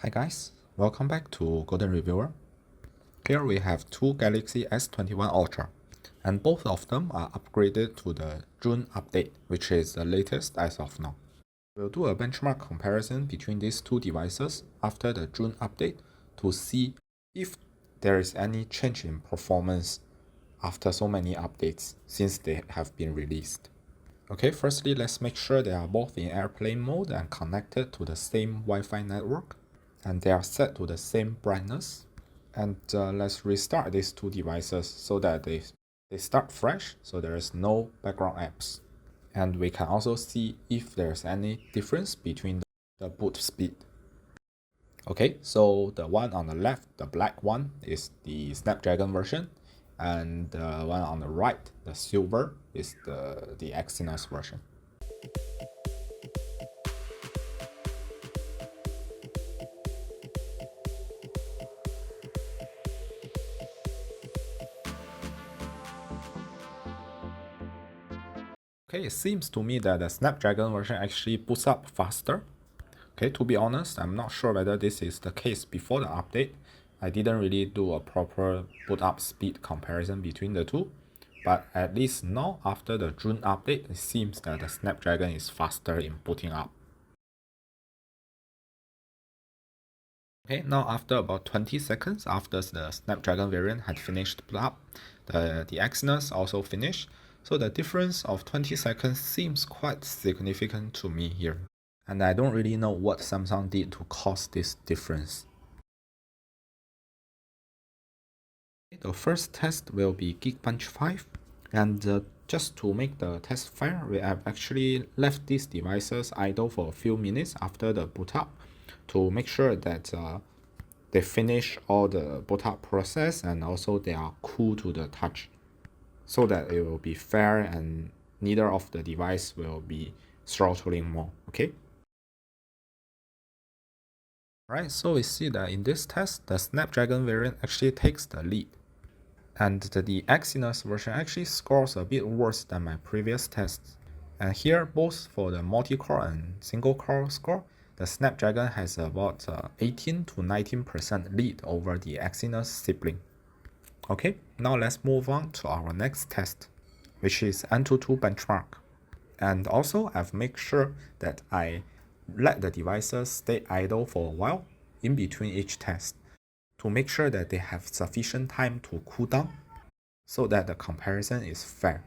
Hi guys, welcome back to Golden Reviewer. Here we have two Galaxy S21 Ultra, and both of them are upgraded to the June update, which is the latest as of now. We'll do a benchmark comparison between these two devices after the June update to see if there is any change in performance after so many updates since they have been released. Okay, firstly, let's make sure they are both in airplane mode and connected to the same Wi-Fi network, and they are set to the same brightness. And let's restart these two devices so that they start fresh, so there is no background apps. And we can also see if there's any difference between the boot speed. Okay, so the one on the left, the black one, is the Snapdragon version, and the one on the right, the silver, is the Exynos version. Okay, it seems to me that the Snapdragon version actually boots up faster. Okay, to be honest, I'm not sure whether this is the case before the update. I didn't really do a proper boot up speed comparison between the two, but at least now after the June update, it seems that the Snapdragon is faster in booting up. Okay, now after about 20 seconds after the Snapdragon variant had finished boot up, the Exynos also finished, so the difference of 20 seconds seems quite significant to me here. And I don't really know what Samsung did to cause this difference. The first test will be Geekbench 5, and just to make the test fair, we have actually left these devices idle for a few minutes after the boot up to make sure that they finish all the boot up process and also they are cool to the touch, so that it will be fair and neither of the device will be throttling more. Okay. Right, so we see that in this test, the Snapdragon variant actually takes the lead. And the Exynos version actually scores a bit worse than my previous tests. And here, both for the multi-core and single-core score, the Snapdragon has about 18 to 19% lead over the Exynos sibling. Okay, now let's move on to our next test, which is Antutu benchmark. And also, I've made sure that I let the devices stay idle for a while in between each test to make sure that they have sufficient time to cool down so that the comparison is fair.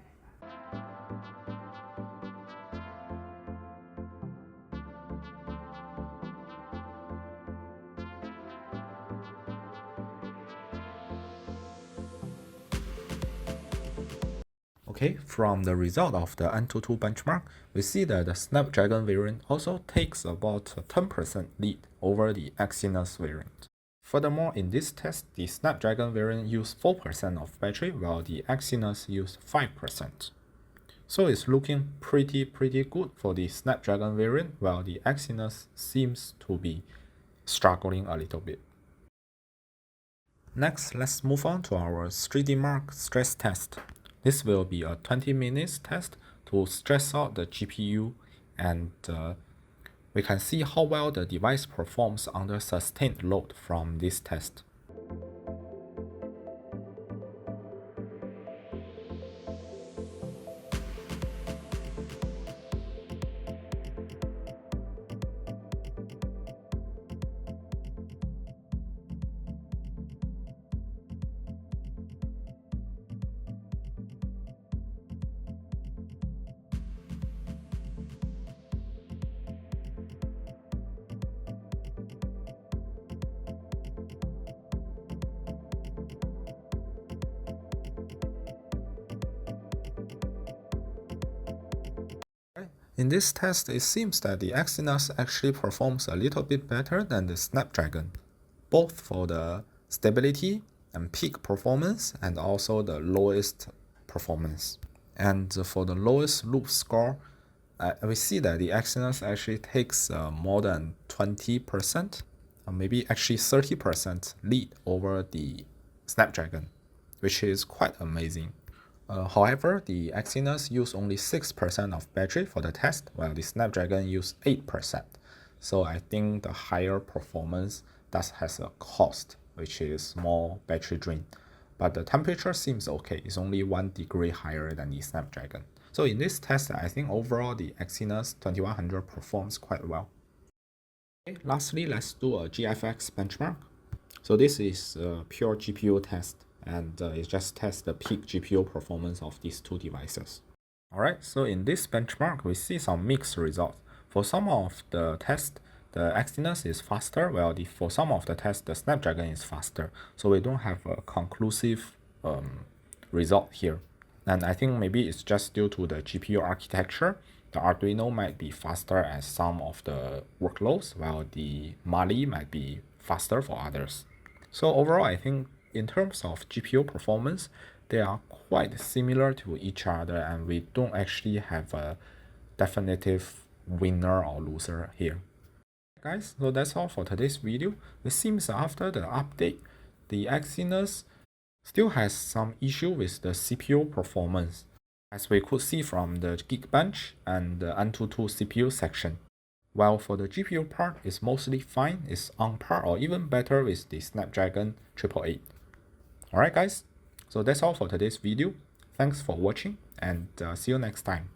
Okay, from the result of the Antutu benchmark, we see that the Snapdragon variant also takes about 10% lead over the Exynos variant. Furthermore, in this test, the Snapdragon variant used 4% of battery while the Exynos used 5%. So it's looking pretty good for the Snapdragon variant, while the Exynos seems to be struggling a little bit. Next, let's move on to our 3D Mark stress test. This will be a 20 minutes test to stress out the GPU, and we can see how well the device performs under sustained load from this test. In this test, it seems that the Exynos actually performs a little bit better than the Snapdragon, both for the stability and peak performance and also the lowest performance. And for the lowest loop score, we see that the Exynos actually takes more than 20%, or maybe actually 30% lead over the Snapdragon, which is quite amazing. However, the Exynos used only 6% of battery for the test, while the Snapdragon used 8%. So I think the higher performance does has a cost, which is more battery drain. But the temperature seems okay. It's only 1 degree higher than the Snapdragon. So in this test, I think overall the Exynos 2100 performs quite well. Okay, lastly, let's do a GFX benchmark. So this is a pure GPU test, and it just tests the peak GPU performance of these two devices. Alright, so in this benchmark, we see some mixed results. For some of the tests, the Exynos is faster, while for some of the tests, the Snapdragon is faster. So we don't have a conclusive result here. And I think maybe it's just due to the GPU architecture. The Arduino might be faster at some of the workloads, while the Mali might be faster for others. So overall, I think in terms of GPU performance, they are quite similar to each other, and we don't actually have a definitive winner or loser here. Guys, so that's all for today's video. It seems after the update, the Exynos still has some issue with the CPU performance, as we could see from the Geekbench and the Antutu CPU section. While for the GPU part, it's mostly fine, it's on par or even better with the Snapdragon 888. Alright guys, so that's all for today's video. Thanks for watching, and see you next time.